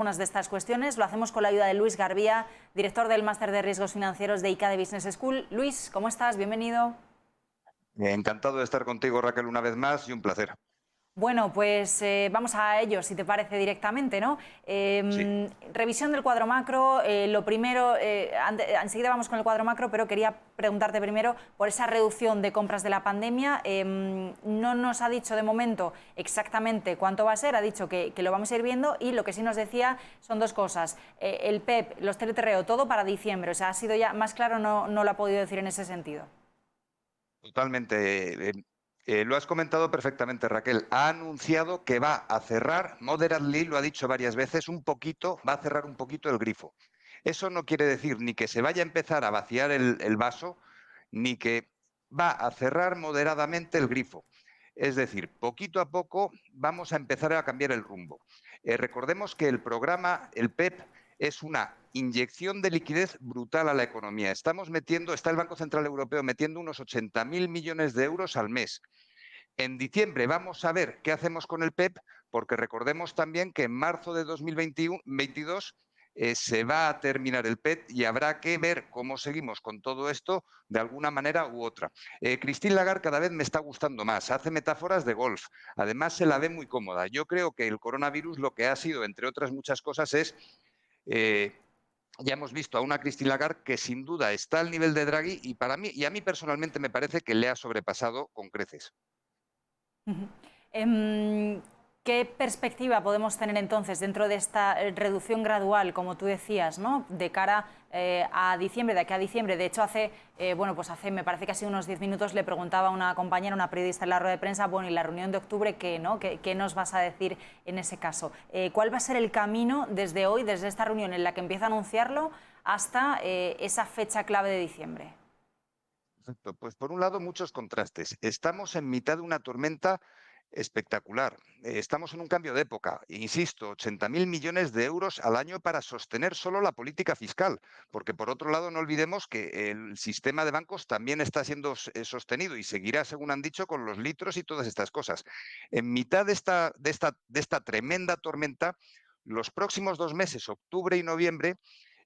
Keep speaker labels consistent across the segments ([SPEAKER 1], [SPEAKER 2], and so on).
[SPEAKER 1] Algunas de estas cuestiones lo hacemos con la ayuda de Luis Garbía, director del Máster de Riesgos Financieros de ICADE Business School. Luis, ¿cómo estás? Bienvenido.
[SPEAKER 2] Encantado de estar contigo, Raquel, una vez más y un placer.
[SPEAKER 1] Bueno, pues vamos a ello, si te parece directamente, ¿no?
[SPEAKER 2] Sí,
[SPEAKER 1] Revisión del cuadro macro. Lo primero, enseguida vamos con el cuadro macro, pero quería preguntarte primero por esa reducción de compras de la pandemia. No nos ha dicho de momento exactamente cuánto va a ser, ha dicho que lo vamos a ir viendo, y lo que sí nos decía son dos cosas. El PEP, los TLTRO, todo para diciembre. O sea, ha sido ya más claro, no lo ha podido decir en ese sentido.
[SPEAKER 2] totalmente. Lo has comentado perfectamente, Raquel. Ha anunciado que va a cerrar, moderately, lo ha dicho varias veces, un poquito, va a cerrar un poquito el grifo. Eso no quiere decir ni que se vaya a empezar a vaciar el vaso, ni que va a cerrar moderadamente el grifo. Es decir, poquito a poco vamos a empezar a cambiar el rumbo. Recordemos que el programa, el PEP, es una inyección de liquidez brutal a la economía. Está el Banco Central Europeo metiendo unos 80.000 millones de euros al mes. En diciembre vamos a ver qué hacemos con el PEP, porque recordemos también que en marzo de 2022 se va a terminar el PEP y habrá que ver cómo seguimos con todo esto de alguna manera u otra. Christine Lagarde cada vez me está gustando más, hace metáforas de golf, además se la ve muy cómoda. Yo creo que el coronavirus lo que ha sido, entre otras muchas cosas, es... Eh, ya hemos visto a una Christine Lagarde que sin duda está al nivel de Draghi y para mí, y a mí personalmente me parece que le ha sobrepasado con creces.
[SPEAKER 1] Ujú. Em, ¿Qué perspectiva podemos tener entonces dentro de esta reducción gradual, como tú decías, ¿no? De cara a diciembre, de aquí a diciembre? De hecho, me parece que hace unos 10 minutos le preguntaba a una compañera, una periodista en la rueda de prensa, bueno, ¿y la reunión de octubre qué, no? ¿Qué nos vas a decir en ese caso? ¿Cuál va a ser el camino desde hoy, desde esta reunión en la que empieza a anunciarlo, hasta esa fecha clave de diciembre?
[SPEAKER 2] Perfecto. Pues por un lado, muchos contrastes. Estamos en mitad de una tormenta espectacular. Estamos en un cambio de época. Insisto, 80.000 millones de euros al año para sostener solo la política fiscal, porque por otro lado no olvidemos que el sistema de bancos también está siendo sostenido y seguirá, según han dicho, con los litros y todas estas cosas. En mitad de esta tremenda tormenta, los próximos 2 meses, octubre y noviembre,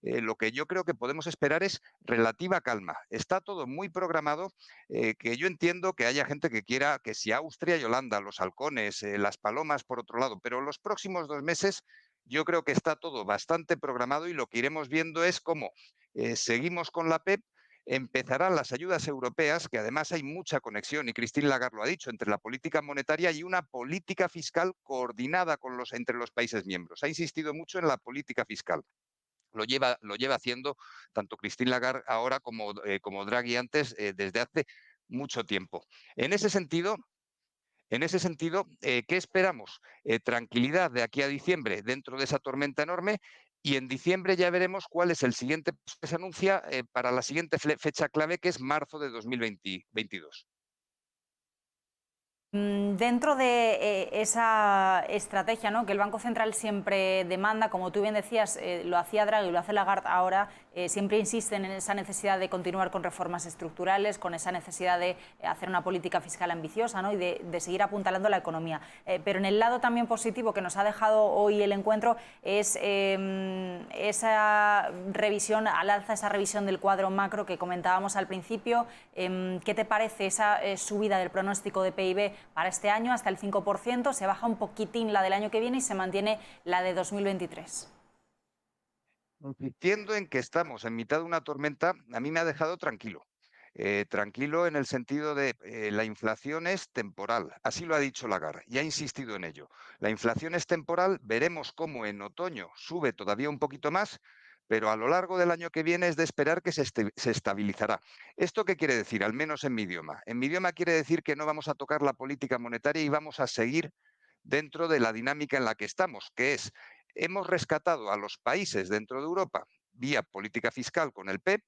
[SPEAKER 2] lo que yo creo que podemos esperar es relativa calma. Está todo muy programado, que yo entiendo que haya gente que quiera que si Austria y Holanda, los halcones, las palomas por otro lado, pero los próximos 2 meses yo creo que está todo bastante programado y lo que iremos viendo es cómo seguimos con la PEP. Empezarán las ayudas europeas, que además hay mucha conexión, y Christine Lagarde lo ha dicho, entre la política monetaria y una política fiscal coordinada entre los países miembros. Ha insistido mucho en la política fiscal. Lo lleva haciendo tanto Christine Lagarde ahora como Draghi antes, desde hace mucho tiempo. En ese sentido, ¿qué esperamos? Tranquilidad de aquí a diciembre dentro de esa tormenta enorme, y en diciembre ya veremos cuál es el siguiente paso que se anuncia para la siguiente fecha clave, que es marzo de 2022.
[SPEAKER 1] Dentro de esa estrategia, ¿no?, que el Banco Central siempre demanda, como tú bien decías, lo hacía Draghi, lo hace Lagarde ahora, siempre insisten en esa necesidad de continuar con reformas estructurales, con esa necesidad de hacer una política fiscal ambiciosa, ¿no?, y de seguir apuntalando la economía. Pero en el lado también positivo que nos ha dejado hoy el encuentro es esa revisión al alza, esa revisión del cuadro macro que comentábamos al principio. ¿Qué te parece esa subida del pronóstico de PIB para este año hasta el 5%? Se baja un poquitín la del año que viene y se mantiene la de 2023.
[SPEAKER 2] Insistiendo en que estamos en mitad de una tormenta, a mí me ha dejado tranquilo. Tranquilo en el sentido de la inflación es temporal, así lo ha dicho Lagarde y ha insistido en ello. La inflación es temporal, veremos cómo en otoño sube todavía un poquito más, pero a lo largo del año que viene es de esperar que se estabilizará. ¿Esto qué quiere decir? Al menos en mi idioma. En mi idioma quiere decir que no vamos a tocar la política monetaria y vamos a seguir dentro de la dinámica en la que estamos, que es, hemos rescatado a los países dentro de Europa vía política fiscal con el PEP,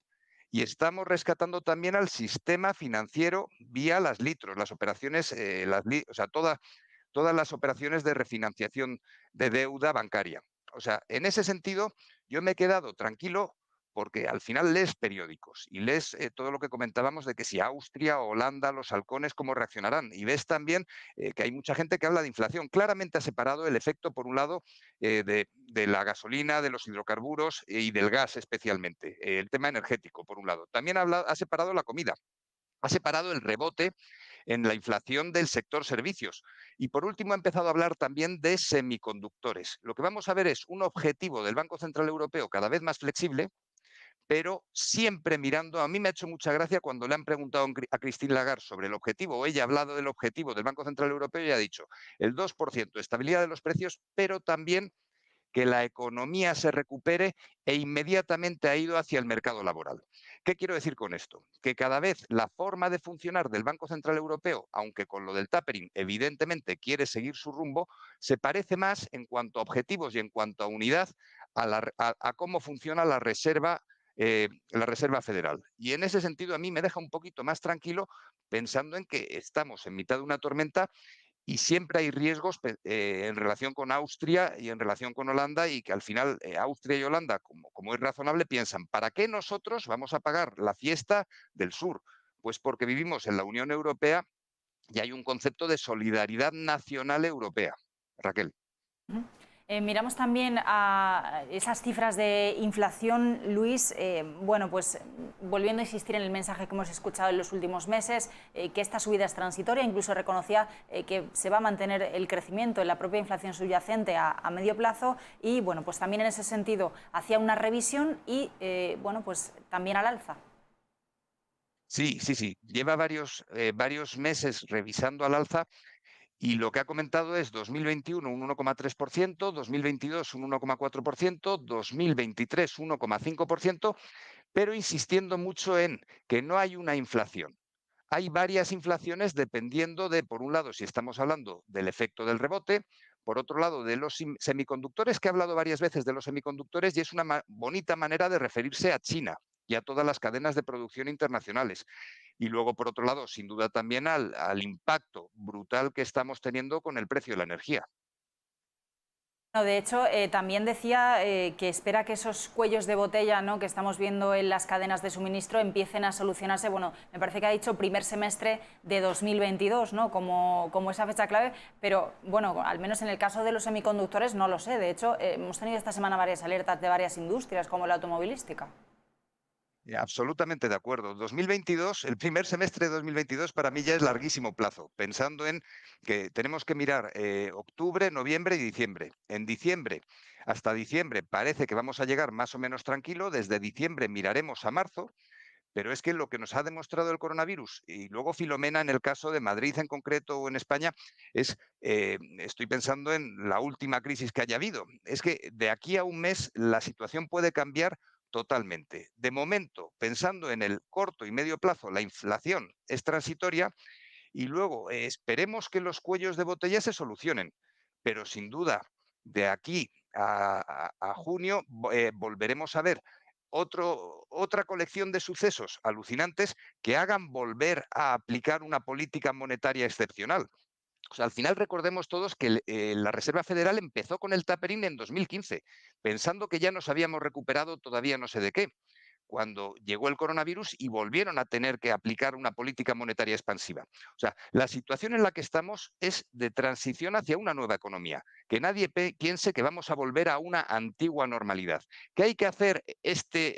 [SPEAKER 2] y estamos rescatando también al sistema financiero vía las litros, las operaciones, o sea, todas las operaciones de refinanciación de deuda bancaria. O sea, en ese sentido, yo me he quedado tranquilo porque al final lees periódicos y lees todo lo que comentábamos de que si Austria, Holanda, los halcones, cómo reaccionarán. Y ves también que hay mucha gente que habla de inflación. Claramente ha separado el efecto, por un lado, de la gasolina, de los hidrocarburos y del gas especialmente. El tema energético, por un lado. También ha separado la comida. Ha separado el rebote en la inflación del sector servicios. Y por último, ha empezado a hablar también de semiconductores. Lo que vamos a ver es un objetivo del Banco Central Europeo cada vez más flexible, pero siempre mirando. A mí me ha hecho mucha gracia cuando le han preguntado a Christine Lagarde sobre el objetivo, o ella ha hablado del objetivo del Banco Central Europeo y ha dicho el 2%, estabilidad de los precios, pero también que la economía se recupere e inmediatamente ha ido hacia el mercado laboral. ¿Qué quiero decir con esto? Que cada vez la forma de funcionar del Banco Central Europeo, aunque con lo del tapering evidentemente quiere seguir su rumbo, se parece más en cuanto a objetivos y en cuanto a unidad a cómo funciona la Reserva Federal. Y en ese sentido a mí me deja un poquito más tranquilo pensando en que estamos en mitad de una tormenta y siempre hay riesgos en relación con Austria y en relación con Holanda, y que al final Austria y Holanda, como es razonable, piensan, ¿para qué nosotros vamos a pagar la fiesta del sur? Pues porque vivimos en la Unión Europea y hay un concepto de solidaridad nacional europea. Raquel.
[SPEAKER 1] Ujú. Miramos también a esas cifras de inflación, Luis. Bueno, pues volviendo a insistir en el mensaje que hemos escuchado en los últimos meses, que esta subida es transitoria, incluso reconocía que se va a mantener el crecimiento en la propia inflación subyacente a medio plazo y, bueno, pues también en ese sentido hacía una revisión y, bueno, pues también al alza.
[SPEAKER 2] Sí, sí, sí. Lleva varios meses revisando al alza. Y lo que ha comentado es 2021 un 1,3%, 2022 un 1,4%, 2023 1,5%, pero insistiendo mucho en que no hay una inflación. Hay varias inflaciones dependiendo de, por un lado, si estamos hablando del efecto del rebote, por otro lado, de los semiconductores, que he hablado varias veces de los semiconductores y es una bonita manera de referirse a China y a todas las cadenas de producción internacionales. Y luego, por otro lado, sin duda también al impacto brutal que estamos teniendo con el precio de la energía.
[SPEAKER 1] No, de hecho, también decía que espera que esos cuellos de botella, ¿no?, que estamos viendo en las cadenas de suministro empiecen a solucionarse. Bueno, me parece que ha dicho primer semestre de 2022, ¿no?, como esa fecha clave, pero bueno, al menos en el caso de los semiconductores no lo sé. De hecho, hemos tenido esta semana varias alertas de varias industrias, como la automovilística.
[SPEAKER 2] Absolutamente de acuerdo. 2022, el primer semestre de 2022 para mí ya es larguísimo plazo, pensando en que tenemos que mirar octubre, noviembre y diciembre. En diciembre, hasta diciembre parece que vamos a llegar más o menos tranquilo. Desde diciembre miraremos a marzo, pero es que lo que nos ha demostrado el coronavirus, y luego Filomena en el caso de Madrid en concreto o en España, estoy pensando en la última crisis que haya habido, es que de aquí a un mes la situación puede cambiar totalmente. De momento, pensando en el corto y medio plazo, la inflación es transitoria y luego esperemos que los cuellos de botella se solucionen, pero sin duda de aquí a junio volveremos a ver otra colección de sucesos alucinantes que hagan volver a aplicar una política monetaria excepcional. O sea, al final recordemos todos que la Reserva Federal empezó con el tapering en 2015, pensando que ya nos habíamos recuperado todavía no sé de qué, cuando llegó el coronavirus y volvieron a tener que aplicar una política monetaria expansiva. O sea, la situación en la que estamos es de transición hacia una nueva economía. Que nadie piense que vamos a volver a una antigua normalidad. ¿Qué hay que hacer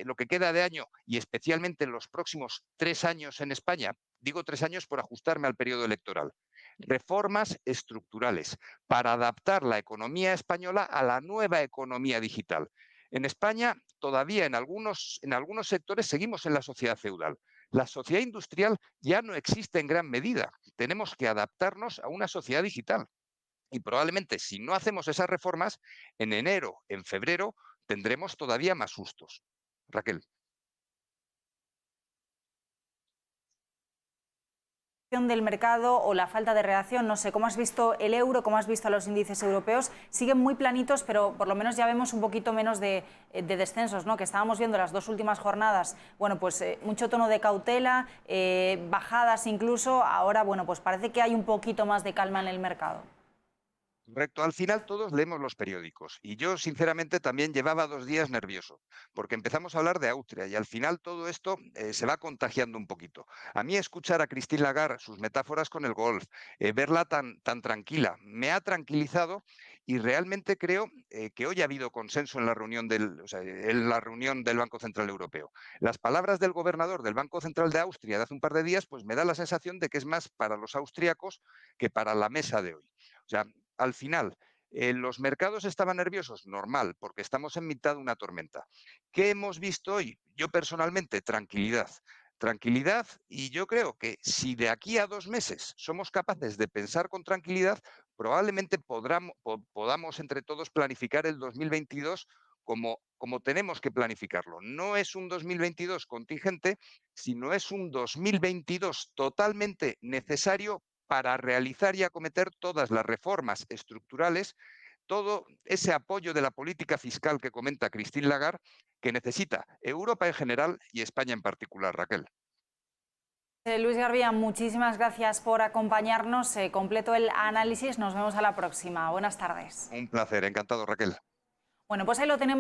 [SPEAKER 2] lo que queda de año y especialmente en los próximos 3 años en España? Digo 3 años por ajustarme al periodo electoral. Reformas estructurales para adaptar la economía española a la nueva economía digital. En España, todavía en algunos sectores seguimos en la sociedad feudal. La sociedad industrial ya no existe en gran medida. Tenemos que adaptarnos a una sociedad digital. Y probablemente, si no hacemos esas reformas, en enero, en febrero, tendremos todavía más sustos. Raquel.
[SPEAKER 1] Del mercado o la falta de reacción, no sé, ¿cómo has visto el euro, cómo has visto a los índices europeos? Siguen muy planitos, pero por lo menos ya vemos un poquito menos de descensos, ¿no?, que estábamos viendo las dos últimas jornadas. Bueno, pues mucho tono de cautela, bajadas incluso. Ahora, bueno, pues parece que hay un poquito más de calma en el mercado.
[SPEAKER 2] Correcto. Al final todos leemos los periódicos y yo sinceramente también llevaba 2 días nervioso porque empezamos a hablar de Austria y al final todo esto se va contagiando un poquito. A mí escuchar a Christine Lagarde, sus metáforas con el golf, verla tan tranquila, me ha tranquilizado y realmente creo que hoy ha habido consenso en la reunión en la reunión del Banco Central Europeo. Las palabras del gobernador del Banco Central de Austria de hace un par de días pues me da la sensación de que es más para los austríacos que para la mesa de hoy. O sea, al final, ¿los mercados estaban nerviosos? Normal, porque estamos en mitad de una tormenta. ¿Qué hemos visto hoy? Yo personalmente, tranquilidad. Tranquilidad, y yo creo que si de aquí a 2 meses somos capaces de pensar con tranquilidad, probablemente podamos entre todos planificar el 2022 como tenemos que planificarlo. No es un 2022 contingente, sino es un 2022 totalmente necesario para realizar y acometer todas las reformas estructurales, todo ese apoyo de la política fiscal que comenta Christine Lagarde, que necesita Europa en general y España en particular, Raquel.
[SPEAKER 1] Luis Garbía, muchísimas gracias por acompañarnos. Completo el análisis. Nos vemos a la próxima. Buenas tardes.
[SPEAKER 2] Un placer, encantado, Raquel.
[SPEAKER 1] Bueno, pues ahí lo tenemos.